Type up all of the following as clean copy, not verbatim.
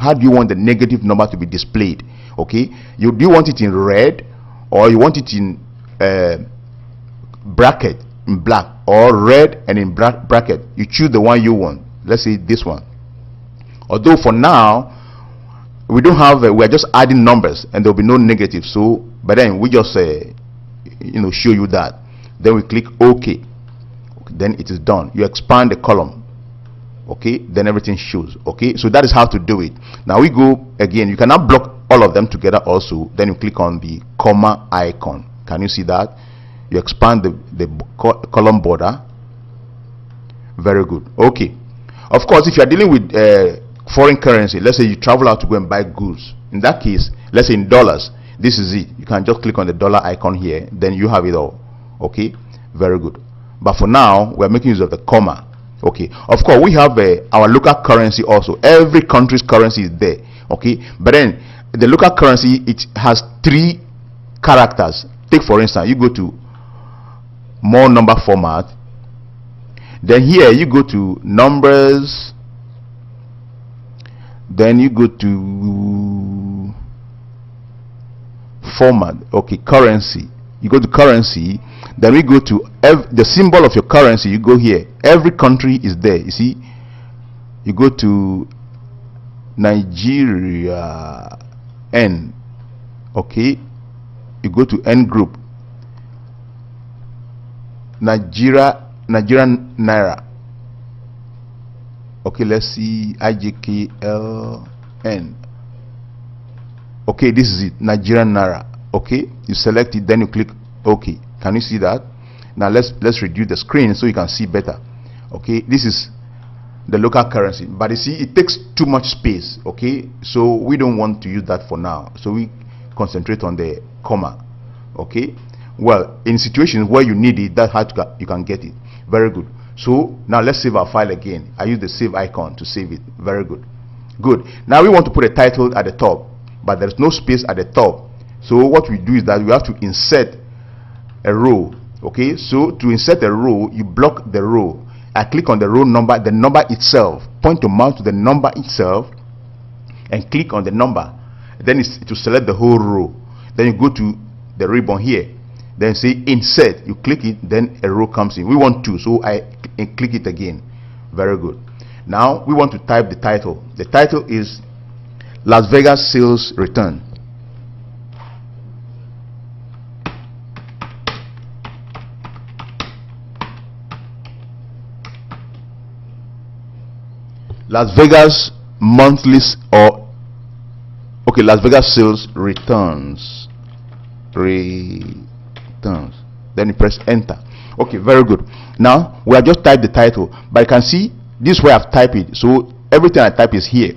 how do you want the negative number to be displayed? Okay, do you want it in red, or you want it in bracket in black, or red and in bracket? You choose the one you want. Let's say this one. Although for now we don't have we are just adding numbers and there will be no negative, so but then we just show you that. Then we click OK. Then it is done. You expand the column. Okay, then everything shows. Okay, so that is how to do it. Now we go again. You cannot block all of them together also. Then you click on the comma icon. Can you see that? You expand the column border. Very good. Okay, of course, if you are dealing with foreign currency, let's say you travel out to go and buy goods, in that case, let's say in dollars, this is it. You can just click on the dollar icon here, then you have it all. Okay, very good. But for now, we're making use of the comma. Okay, of course, we have our local currency also. Every country's currency is there. Okay, but then the local currency, it has 3 characters. Take for instance, you go to more number format, then here you go to numbers, then you go to format. Okay, currency, you go to currency, then we go to the symbol of your currency. You go here, every country is there. You see, you go to Nigeria N. Okay, you go to N group, Nigerian Naira. Okay, let's see, IJKLN. Okay, this is it, Nigerian Naira. Okay, you select it, then you click OK. Can you see that? Now let's reduce the screen so you can see better. Okay, this is the local currency, but you see it takes too much space. Okay, so we don't want to use that for now, so we concentrate on the comma. Okay, well, in situations where you need it, that's how you can get it. Very good. So now let's save our file again. I use the save icon to save it. Very good. Good. Now we want to put a title at the top, but there's no space at the top. So what we do is that we have to insert a row. Okay, so to insert a row, you block the row. I click on the row number, the number itself, point your mouse to the number itself and click on the number. Then it will select the whole row. Then you go to the ribbon here, then say insert, you click it, then a row comes in. We want 2, so I click it again. Very good. Now we want to type the title. The title is Las Vegas Sales Return. Las Vegas monthly Las Vegas sales returns. Then you press enter. Okay, very good. Now we have just typed the title, but you can see this is where I've typed it, so everything I type is here.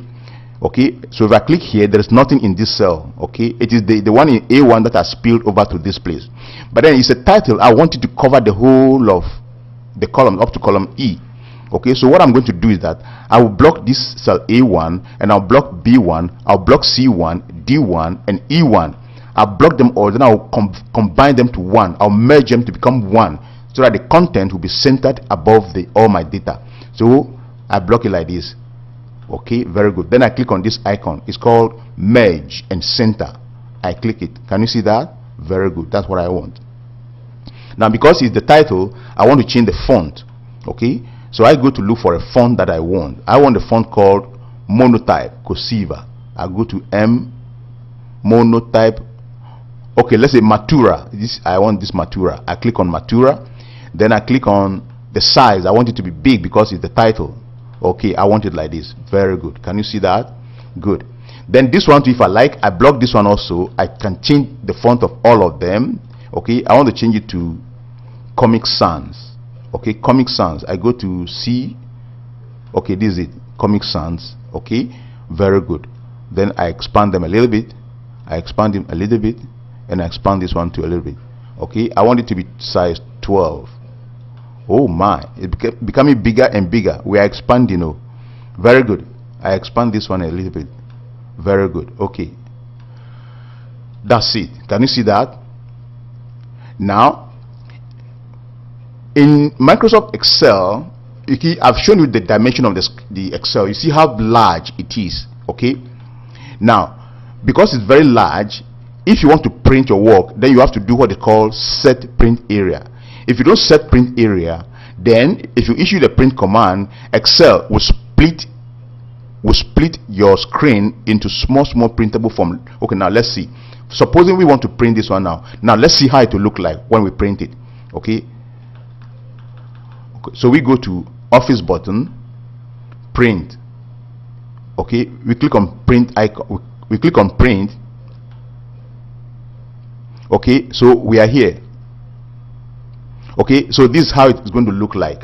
Okay, so if I click here, there is nothing in this cell. Okay, it is the one in A1 that has spilled over to this place, but then it's a title. I want it to cover the whole of the column up to column E. Okay, so what I'm going to do is that I will block this cell A1, and I'll block B1, I'll block C1, D1, and E1. I'll block them all, then I'll combine them to one. I'll merge them to become one, so that the content will be centered above all my data. So I block it like this. Okay, very good. Then I click on this icon. It's called merge and center. I click it. Can you see that? Very good. That's what I want. Now because it's the title, I want to change the font. Okay, so I go to look for a font that I want. I want a font called Monotype Cursiva. I go to M, Monotype. Okay, let's say Matura. I want this Matura. I click on Matura. Then I click on the size. I want it to be big because it's the title. Okay, I want it like this. Very good. Can you see that? Good. Then this one too, if I like, I block this one also. I can change the font of all of them. Okay, I want to change it to Comic Sans. Okay, Comic Sans. I go to C. Okay, this is it, Comic Sans. Okay, very good. Then I expand them a little bit. I expand them a little bit, and I expand this one to a little bit. Okay, I want it to be size 12. Oh my, it's becoming bigger and bigger. We are expanding. Oh, very good. I expand this one a little bit. Very good. Okay, that's it. Can you see that? Now in Microsoft Excel, I've shown you the dimension of the Excel. You see how large it is. Okay, Now because it's very large, if you want to print your work, then you have to do what they call set print area. If you don't set print area, then if you issue the print command, Excel will split your screen into small printable form. Okay, now let's see. Supposing we want to print this one now. Now let's see how it will look like when we print it. Okay, so we go to Office button, print. Okay, we click on print icon. We click on print. Okay, so we are here. Okay, so this is how it's going to look like.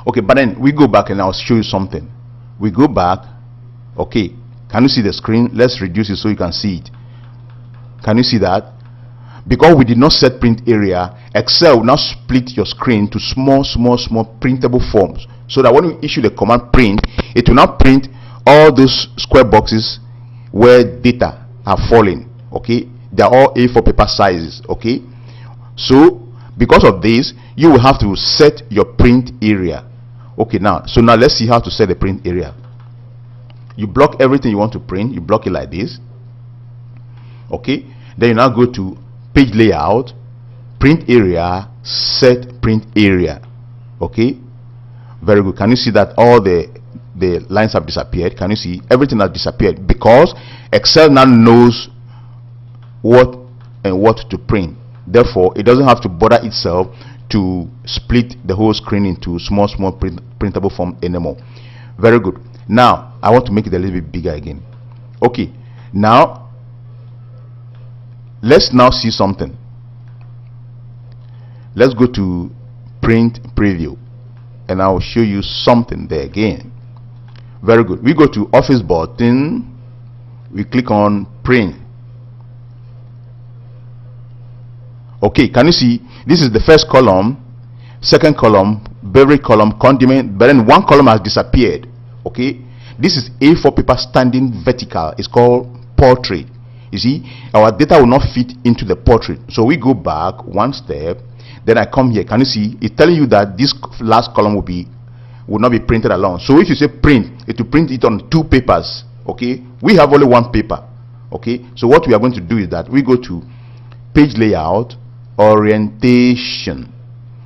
Okay, but then we go back and I'll show you something. We go back. Okay, can you see the screen? Let's reduce it so you can see it. Can you see that? Because we did not set print area, Excel will now split your screen to small printable forms, so that when you issue the command print, it will now print all those square boxes where data are falling. Okay, they are all A4 paper sizes. Okay, so because of this, you will have to set your print area. Okay, now let's see how to set the print area. You block everything you want to print. You block it like this. Okay, then you now go to page layout, print area, set print area. Okay, very good. Can you see that all the lines have disappeared? Can you see everything has disappeared? Because Excel now knows what to print. Therefore, it doesn't have to bother itself to split the whole screen into small printable form anymore. Very good. Now I want to make it a little bit bigger again. Okay, now let's now see something. Let's go to print preview and I will show you something there again. Very good. We go to Office button, we click on print. Okay, can you see this is the first column, second column, beverage column, condiment, but then one column has disappeared. Okay, this is A4 paper standing vertical. It's called portrait. You see, our data will not fit into the portrait, so we go back one step, then I come here. Can you see it's telling you that this last column will not be printed along? So if you say print, it will print it on two papers. Okay, we have only one paper. Okay, so what we are going to do is that we go to page layout, orientation.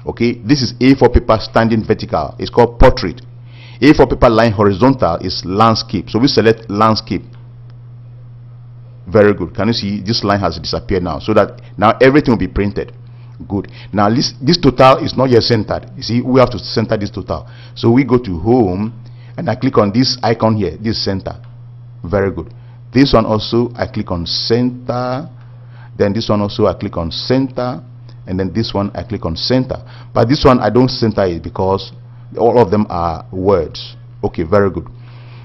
Okay, this is A4 paper standing vertical. It's called portrait. A4 paper line horizontal is landscape, so we select landscape. Very good. Can you see this line has disappeared now, so that now everything will be printed. Good. Now this total is not yet centered. You see, we have to center this total, so we go to home and I click on this icon here, this center. Very good. This one also I click on center, then this one also I click on center, and then this one I click on center. But this one I don't center it because all of them are words. Okay, very good.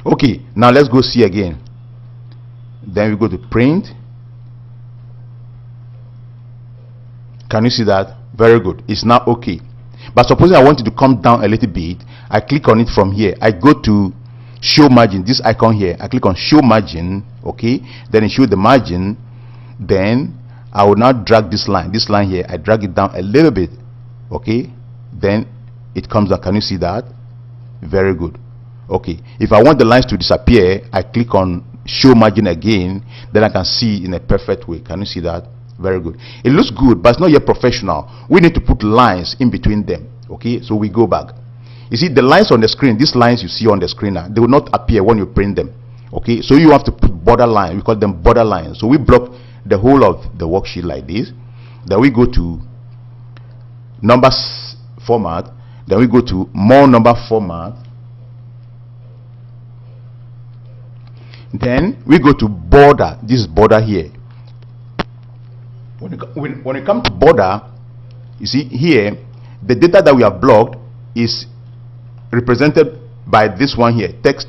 Okay, now let's go see again. Then we go to print. Can you see that? Very good. It's now okay. But supposing I want it to come down a little bit, I click on it from here. I go to show margin, this icon here. I click on show margin. Okay, then it shows the margin. Then I will now drag this line here. I drag it down a little bit. Okay, then it comes down. Can you see that? Very good. Okay, if I want the lines to disappear, I click on show margin again, then I can see in a perfect way. Can you see that? Very good. It looks good, but it's not yet professional. We need to put lines in between them. Okay, so we go back. You see the lines on the screen, these lines you see on the screen now, they will not appear when you print them. Okay, so you have to put border line. We call them border lines. So we block the whole of the worksheet like this. Then we go to numbers format, then we go to more number format, then we go to border. This is border here. When it comes to border, you see here the data that we have blocked is represented by this one here, text.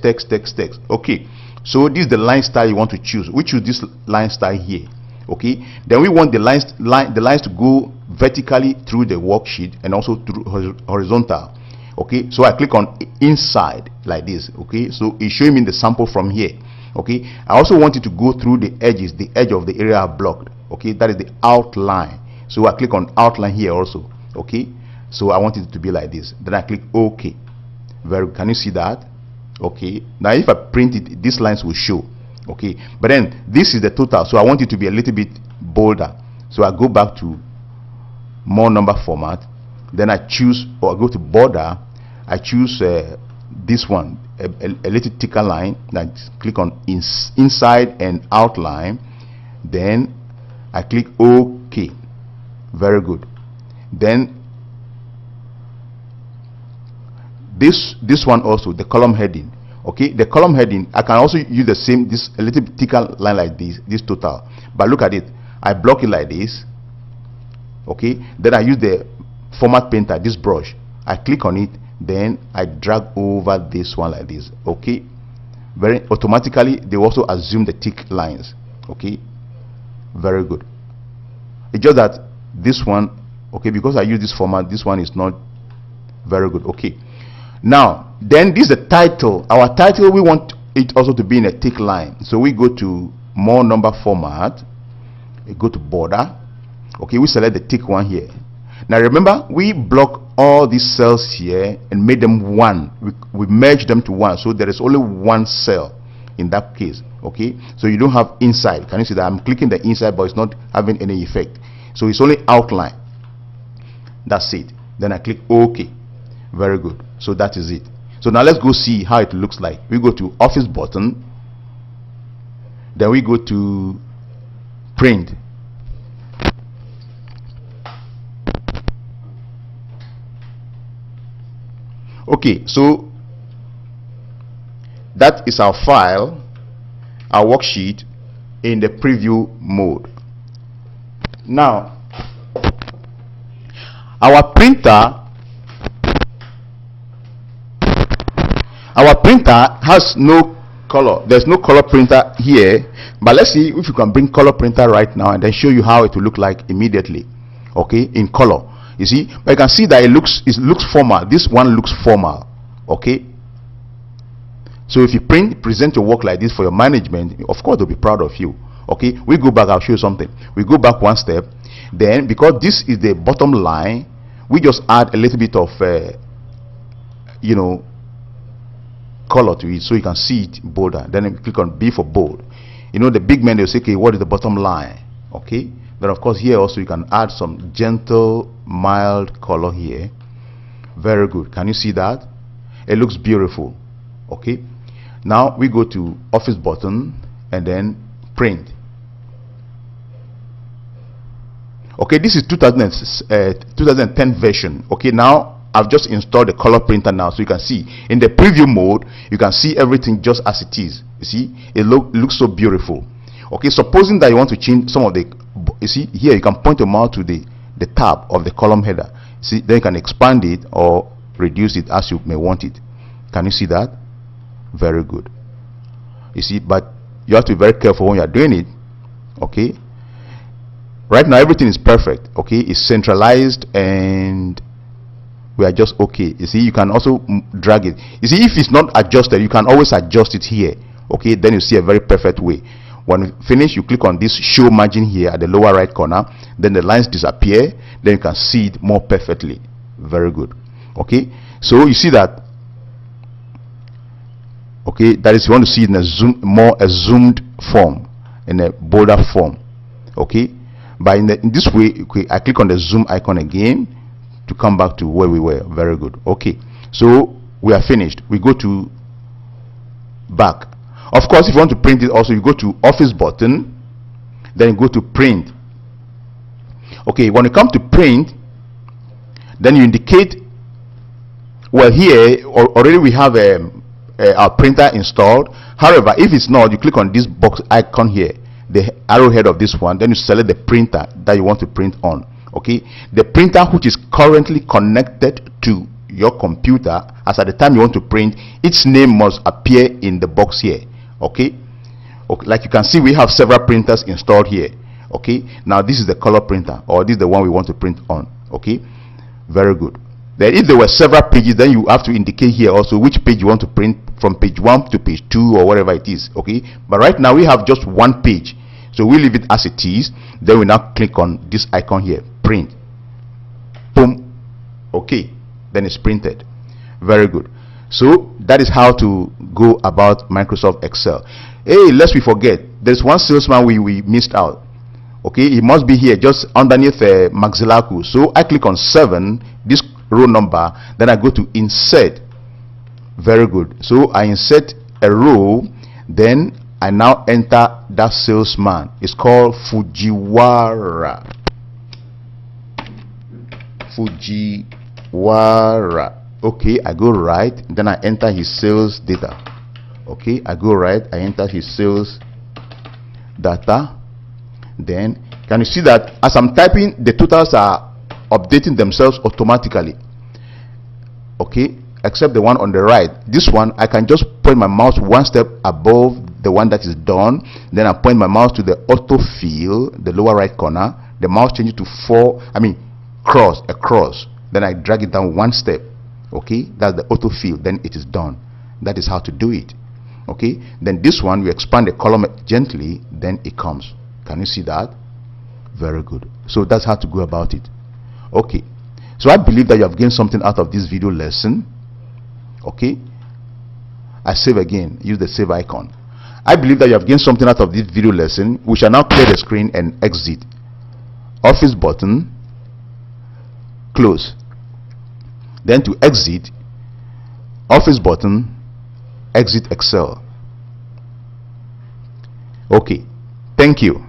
Okay, so this is the line style you want to choose. We choose this line style here. Okay, then we want the lines to go vertically through the worksheet and also through horizontal. Okay, so I click on inside like this. Okay, so it's showing me the sample from here. Okay, I also want it to go through the edges, the edge of the area I blocked. Okay, that is the outline. So I click on outline here also. Okay, so I want it to be like this. Then I click OK. Very, can you see that? Okay, now if I print it, these lines will show. Okay, but then this is the total, so I want it to be a little bit bolder. So I go back to more number format, then I choose, or I go to border, I choose this one, a little thicker line, then click on inside and outline, then I click OK. Very good. Then this one also, the column heading. Okay, the column heading, I can also use the same, this a little bit thicker line like this total, but look at it, I block it like this. Okay, then I use the format painter, this brush, I click on it, then I drag over this one like this. Okay, very automatically they also assume the thick lines. Okay, very good. It's just that this one, okay, because I use this format, this one is not very good. Okay, now then this is the title. Our title, we want it also to be in a thick line, so we go to more number format, we go to border. Okay, we select the thick one here. Now remember, we block all these cells here and made them one. We merge them to one, so there is only one cell in that case. Okay, so you don't have inside. Can you see that I'm clicking the inside, but it's not having any effect, so it's only outline. That's it. Then I click OK. Very good. So that is it. So now let's go see how it looks like. We go to Office button, then we go to Print. Okay, so that is our file, our worksheet in the preview mode. Now our printer has no color. There's no color printer here, but let's see if you can bring color printer right now and then show you how it will look like immediately. Okay, in color. You see, but you can see that it looks formal. This one looks formal. Okay, so if you present your work like this for your management, of course they'll be proud of you. Okay, we go back, I'll show you something. We go back one step, then because this is the bottom line, we just add a little bit of you know, color to it so you can see it bolder. Then you click on B for bold. You know, the big men, they'll say, okay, what is the bottom line? Okay, then of course here also you can add some gentle mild color here. Very good. Can you see that? It looks beautiful. Okay, now we go to Office button and then Print. Okay, this is 2010 version. Okay, now I've just installed the color printer now, so you can see in the preview mode you can see everything just as it is. You see, it looks so beautiful. Okay, supposing that you want to change some of the, you see here you can point your mouse to the tab of the column header. See, then you can expand it or reduce it as you may want it. Can you see that? Very good. You see, but you have to be very careful when you are doing it. Okay, right now everything is perfect. Okay, it's centralized and we are just okay. You see, you can also drag it. You see, if it's not adjusted, you can always adjust it here. Okay, then you see a very perfect way. When you finish, you click on this show margin here at the lower right corner, then the lines disappear, then you can see it more perfectly. Very good. Okay, so you see that. Okay, that is, you want to see it in a zoomed form, in a bolder form. Okay, but in this way, okay, I click on the zoom icon again to come back to where we were. Very good. Okay, so we are finished. We go to back. Of course, if you want to print it also, you go to Office button, then you go to Print. Okay, when you come to Print, then you indicate, well, here already we have our printer installed. However, if it's not, you click on this box icon here, the arrowhead of this one, then you select the printer that you want to print on. Okay, the printer which is currently connected to your computer as at the time you want to print, its name must appear in the box here. Okay, like you can see, we have several printers installed here. Okay, now this is the color printer, or this is the one we want to print on. Okay, very good. Then if there were several pages, then you have to indicate here also which page you want to print, from page 1 to page 2 or whatever it is. Okay, but right now we have just one page, so we leave it as it is. Then we now click on this icon here, Print. Boom. Okay, then it's printed. Very good. So that is how to go about Microsoft Excel. Hey, lest we forget, there's one salesman we missed out. Okay, he must be here just underneath Maxilaku. So I click on 7, this row number, then I go to insert. Very good. So I insert a row, then I now enter that salesman. It's called Fujiwara. Fujiwara. Okay, I go right, then I enter his sales data. Okay, I go right, I enter his sales data. Then can you see that as I'm typing, the totals are updating themselves automatically? Okay, except the one on the right. This one I can just point my mouse one step above the one that is done, then I point my mouse to the autofill, the lower right corner. The mouse changes to cross, then I drag it down one step. Okay, that's the autofill, then it is done. That is how to do it. Okay, then this one we expand the column gently, then it comes. Can you see that? Very good. So that's how to go about it. Okay, so I believe that you have gained something out of this video lesson. Okay, I save again, use the save icon. I believe that you have gained something out of this video lesson. We shall now clear the screen and exit. Office button, close. Then to exit, Office button, exit Excel. Okay, thank you.